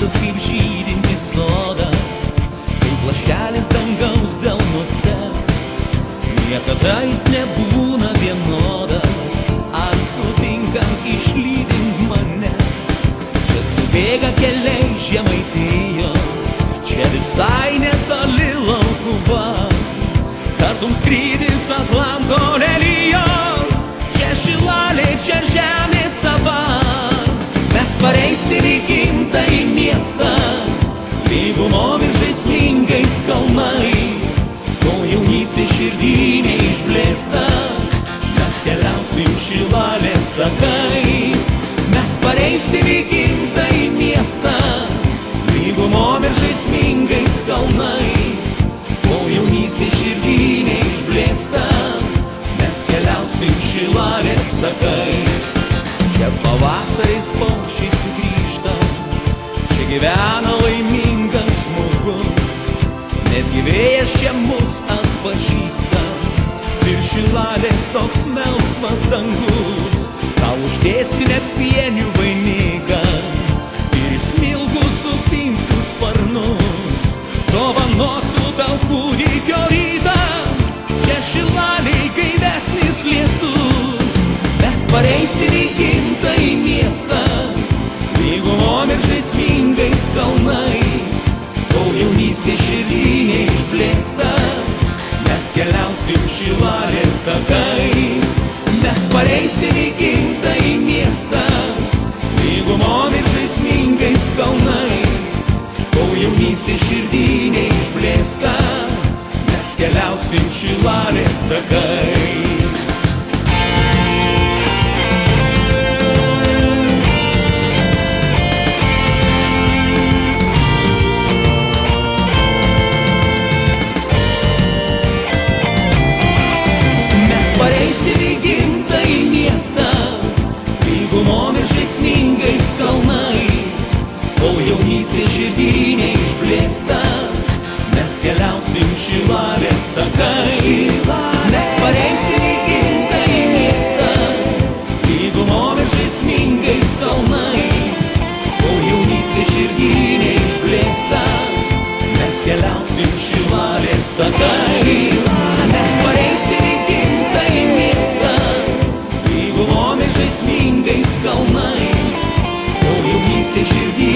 miestas kaip žydintis sodas, kaip lašelis dangaus delnuose. Niekada jis nebūna vienodas, ar sutinkant išlydint mane. Čia subėga keliai Žemaitijos, čia visai netoli Laukuva. Tartum skrydis Atlanto lelijos, čia Šilalė, čia žemė sava. Mes pareisim į gimtąjį miestą, lygumom ir žaismingais kalnais, kol jaunystė širdį neišblėsta. Mes keliausim Šilalės takais. Mes pareisim į gimtąjį miestą, lygumom ir žaismingais kalnais, kol jaunystė širdį neišblėsta. Mes keliausim Šilalės takais. Čia pavasaris paukščiai sugrįžta, čia gyvena laimingas žmogus. Netgi vėjas čia mus atpažįsta, ir Šilalės toks melsvas dangus. Tau uždėsime pienių vainiką ir į smilgus supinsiu sparnus. Dovanosiu tau kūdikio rytą, čia Šilalėj gaivesnis lietus. Mes pareisim į gimtąjį miestą, lygumom ir žaismingais kalnais, kol jaunystė širdį neišblėsta. Mes keliausim Šilalės takais. Mes pareisim į gimtąjį miestą, lygumom ir žaismingais kalnais, kol jaunystė širdį neišblėsta. Mes keliausim Šilalės takais. Pareisim į gimtąjį miestą, lygumom ir žaismingais kalnais, kol jaunystė širdį neišblėsta. Mes keliausim Šilalės takais. Mes pareisim į gimtąjį miestą, lygumom ir žaismingais kalnais, kol jaunystė širdį neišblėsta. Mes keliausim Šilalės takais. Mes pareisim į gimtąjį miestą, lygumom ir žaismingais kalnais, kol jaunystė širdį